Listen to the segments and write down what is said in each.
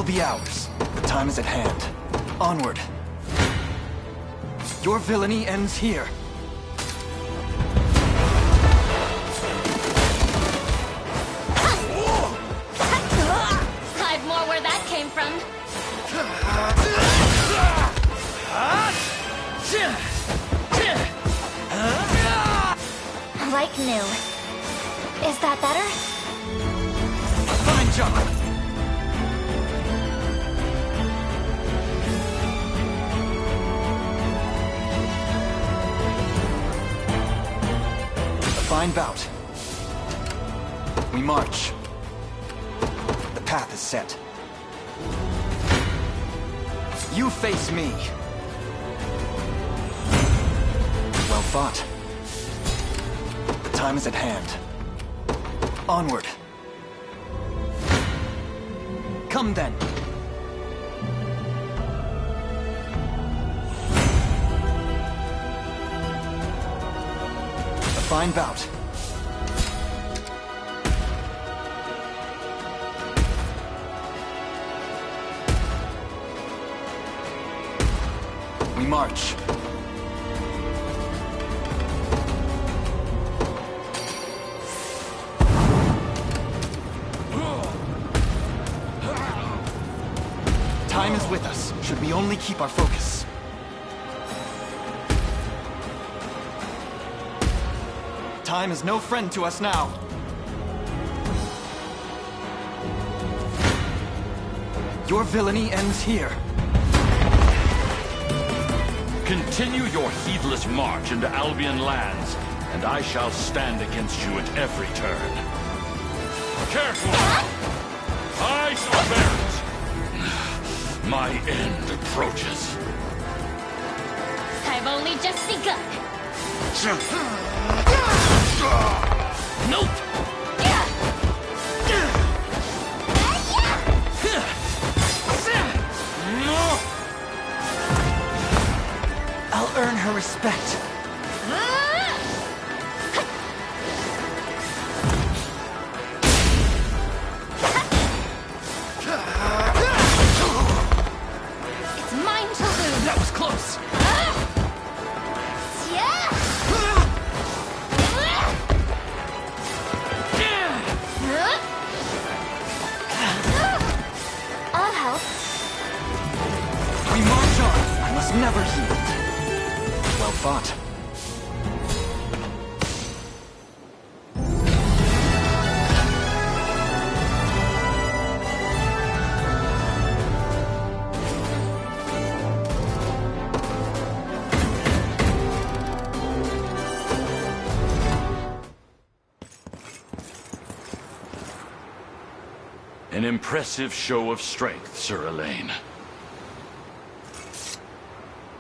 will be ours. The time is at hand. Onward. Your villainy ends here. 5 more where that came from. Like new. Is that better? Fine job. A fine bout. We march. The path is set. You face me. Well fought. The time is at hand. Onward. Come then. A fine bout. We march. Time is with us, should we only keep our focus. Time is no friend to us now. Your villainy ends here. Continue your heedless march into Albion lands, and I shall stand against you at every turn. Careful! Eyes alert! My end approaches. I've only just begun. Nope! I'll earn her respect. It's mine to lose. That was close. I'll help. We march on. I must never yield. Well fought. An impressive show of strength, Sir Elaine.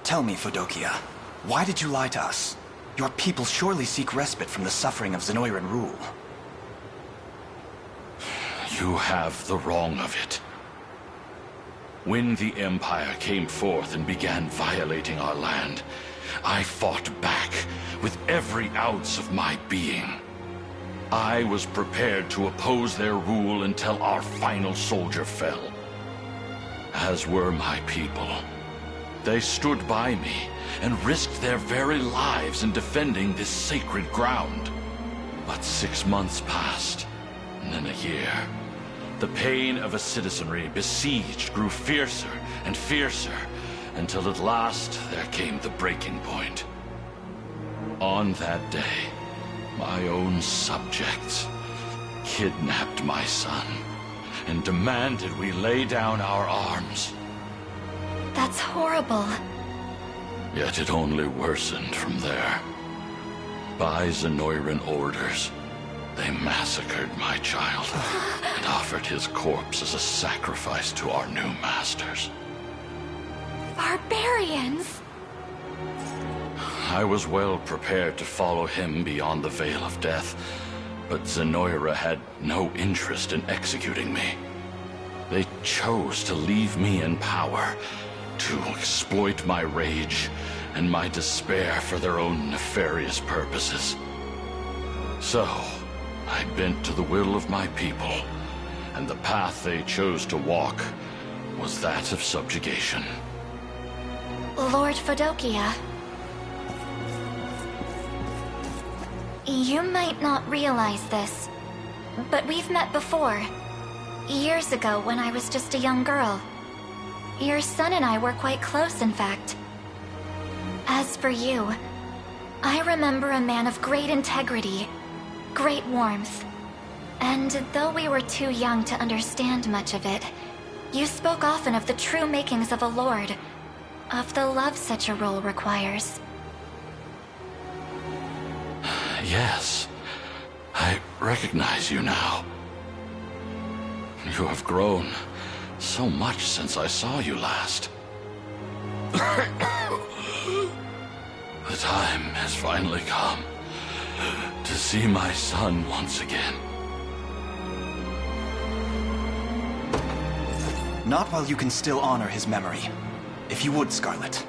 Tell me, Fodokia, why did you lie to us? Your people surely seek respite from the suffering of Zenoiran rule. You have the wrong of it. When the Empire came forth and began violating our land, I fought back with every ounce of my being. I was prepared to oppose their rule until our final soldier fell. As were my people. They stood by me and risked their very lives in defending this sacred ground. But 6 months passed, and then a year. The pain of a citizenry besieged grew fiercer and fiercer, until at last there came the breaking point. On that day, my own subjects kidnapped my son and demanded we lay down our arms. That's horrible. Yet it only worsened from there. By Zenoiran orders, they massacred my child and offered his corpse as a sacrifice to our new masters. Barbarians! I was well prepared to follow him beyond the veil of death, but Zenoira had no interest in executing me. They chose to leave me in power, to exploit my rage and my despair for their own nefarious purposes. So, I bent to the will of my people, and the path they chose to walk was that of subjugation. Lord Fodokia. You might not realize this, but we've met before. Years ago when I was just a young girl. Your son and I were quite close, in fact. As for you, I remember a man of great integrity, great warmth. And though we were too young to understand much of it, you spoke often of the true makings of a lord, of the love such a role requires. Yes, I recognize you now. You have grown so much since I saw you last. The time has finally come to see my son once again. Not while you can still honor his memory. If you would, Scarlet.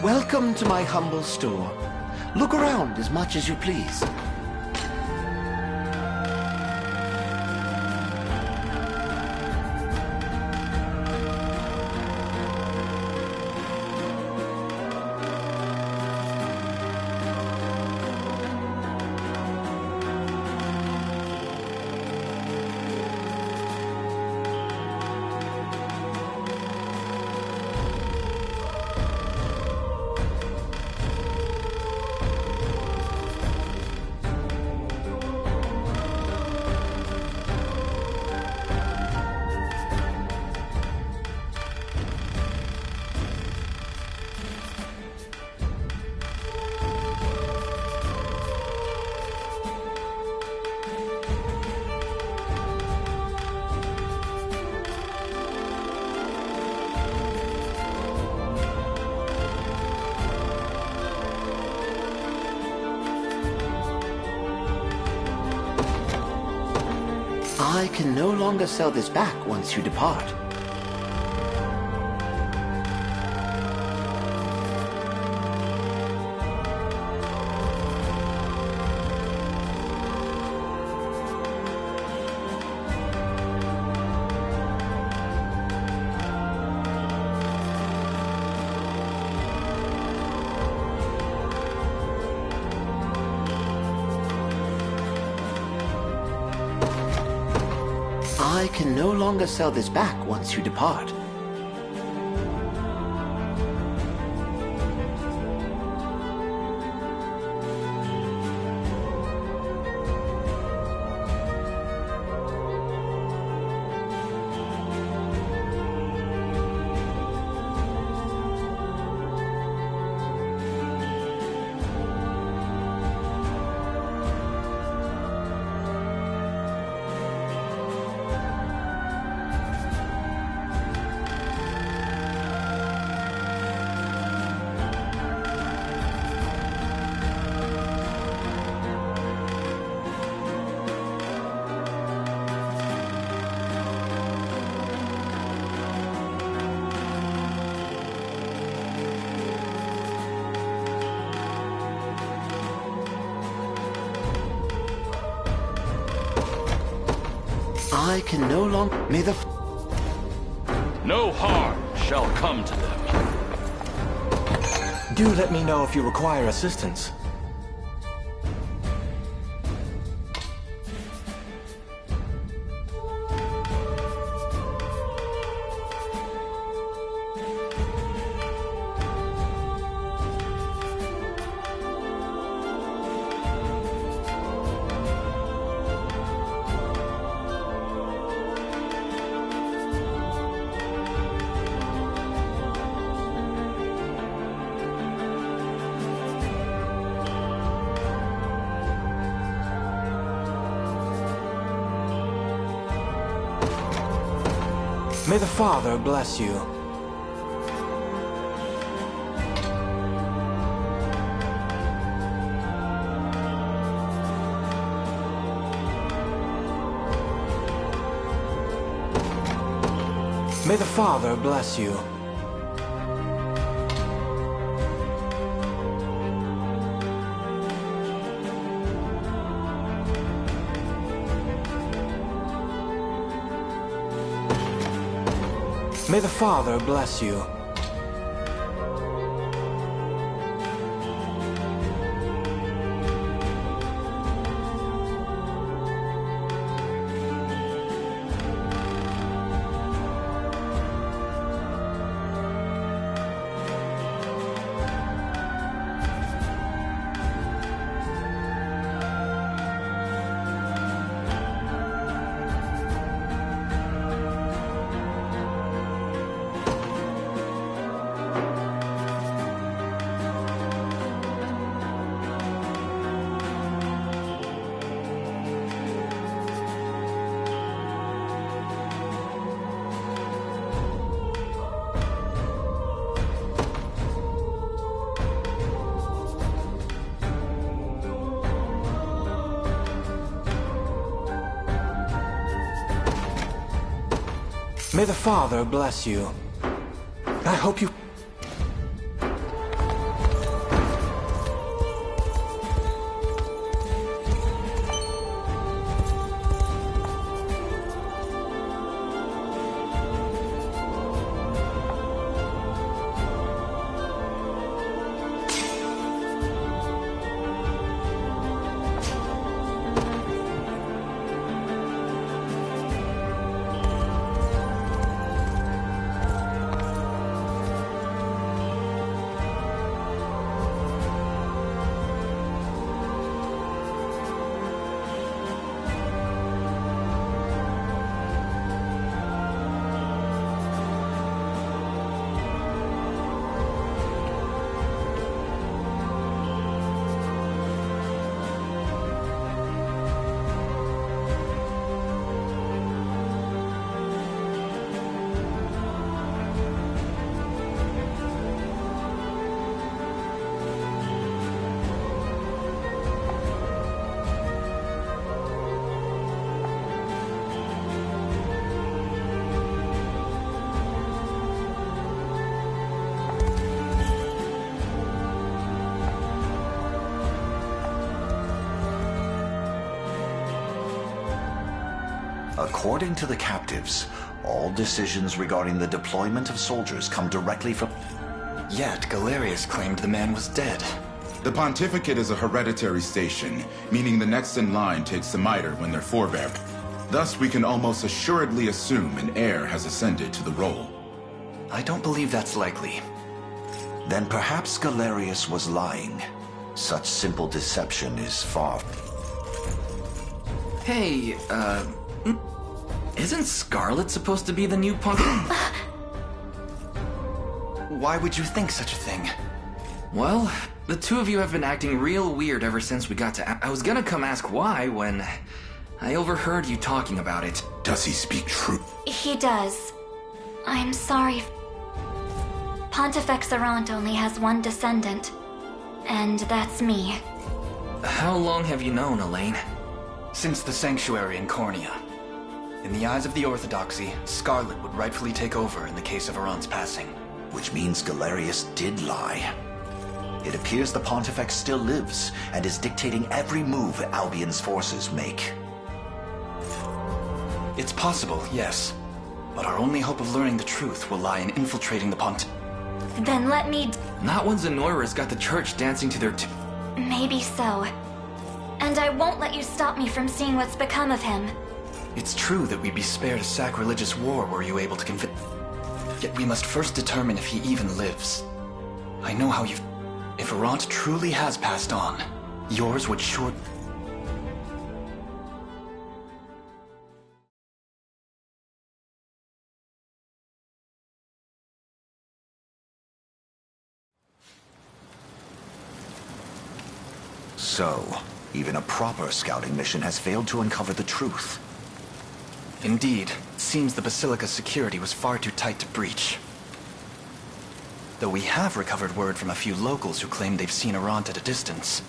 Welcome to my humble store. Look around as much as you please. I can no longer sell this back once you depart. I can no longer sell this back once you depart. I can no longer... May the... No harm shall come to them. Do let me know if you require assistance. May the Father bless you. May the Father bless you. May the Father bless you. May the Father bless you. I hope you... According to the captives, all decisions regarding the deployment of soldiers come directly from... Yet Galerius claimed the man was dead. The pontificate is a hereditary station, meaning the next in line takes the mitre when their forebear. Thus, we can almost assuredly assume an heir has ascended to the role. I don't believe that's likely. Then perhaps Galerius was lying. Such simple deception is far... Hey, isn't Scarlet supposed to be the new punk? Why would you think such a thing? Well, the two of you have been acting real weird ever since we got to... I was gonna come ask why when I overheard you talking about it. Does he speak true? He does. I'm sorry. Pontifex Errant only has one descendant, and that's me. How long have you known, Elaine? Since the sanctuary in Cornea. In the eyes of the Orthodoxy, Scarlet would rightfully take over in the case of Errant's passing. Which means Galerius did lie. It appears the Pontifex still lives, and is dictating every move Albion's forces make. It's possible, yes. But our only hope of learning the truth will lie in infiltrating the Then let me... Not when Zenoira's got the church dancing to their Maybe so. And I won't let you stop me from seeing what's become of him. It's true that we'd be spared a sacrilegious war were you able to convince... Yet we must first determine if he even lives. I know how you've... If Errant truly has passed on, yours would sure... So, even a proper scouting mission has failed to uncover the truth. Indeed, it seems the Basilica's security was far too tight to breach. Though we have recovered word from a few locals who claim they've seen Errant at a distance.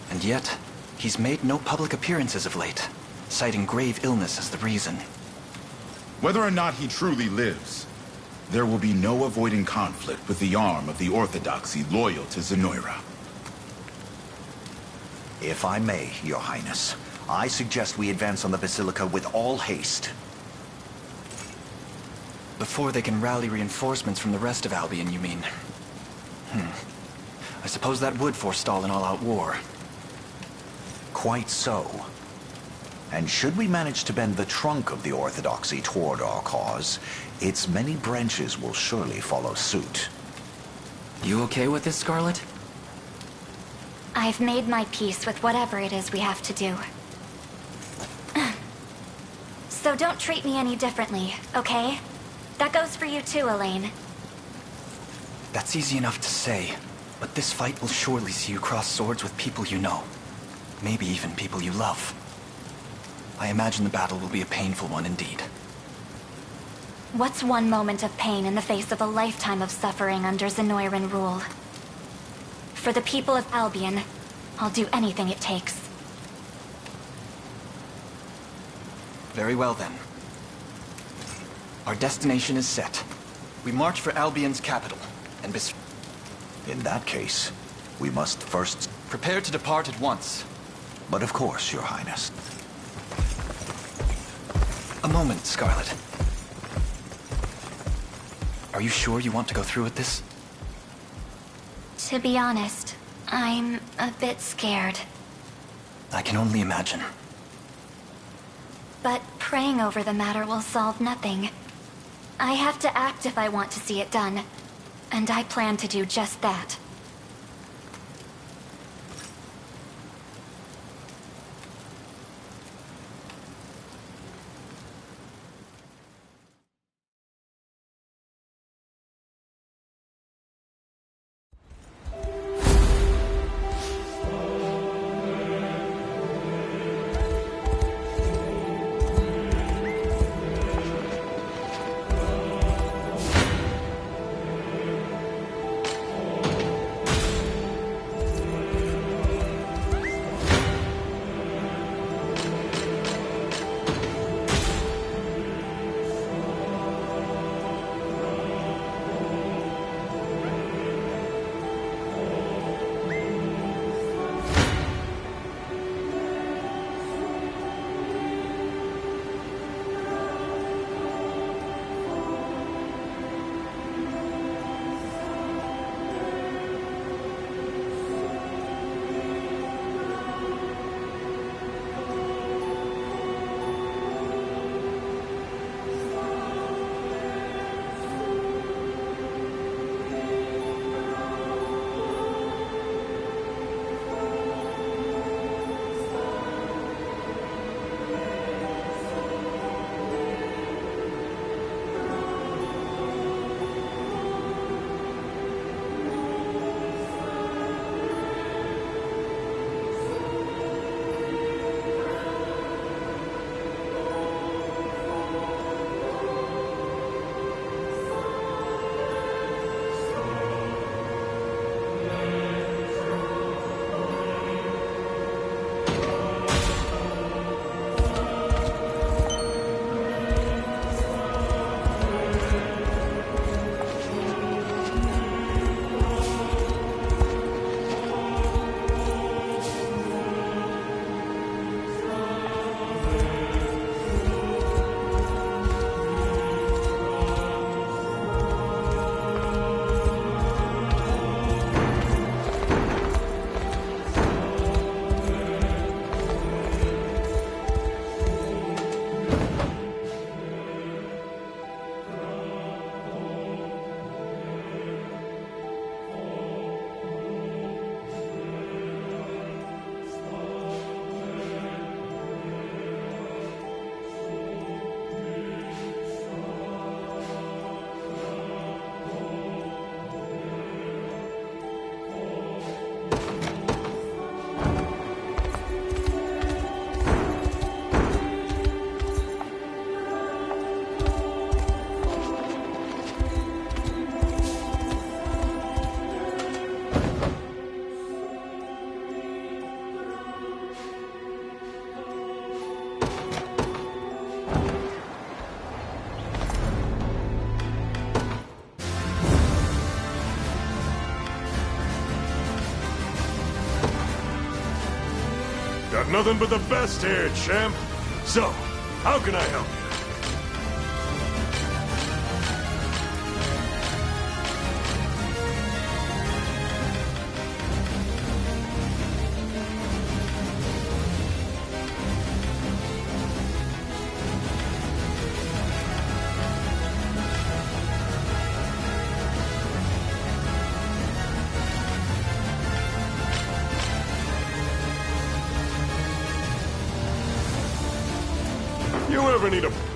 And yet, he's made no public appearances of late, citing grave illness as the reason. Whether or not he truly lives, there will be no avoiding conflict with the arm of the Orthodoxy loyal to Zenoira. If I may, Your Highness, I suggest we advance on the Basilica with all haste. Before they can rally reinforcements from the rest of Albion, you mean? I suppose that would forestall an all-out war. Quite so. And should we manage to bend the trunk of the Orthodoxy toward our cause, its many branches will surely follow suit. You okay with this, Scarlet? I've made my peace with whatever it is we have to do. So don't treat me any differently, okay? That goes for you too, Elaine. That's easy enough to say, but this fight will surely see you cross swords with people you know. Maybe even people you love. I imagine the battle will be a painful one indeed. What's one moment of pain in the face of a lifetime of suffering under Zenoiran rule? For the people of Albion, I'll do anything it takes. Very well then. Our destination is set. We march for Albion's capital, and In that case, we must first... prepare to depart at once. But of course, Your Highness. A moment, Scarlet. Are you sure you want to go through with this? To be honest, I'm a bit scared. I can only imagine. But praying over the matter will solve nothing. I have to act if I want to see it done. And I plan to do just that. Got nothing but the best here, champ. So, how can I help you? You ever need a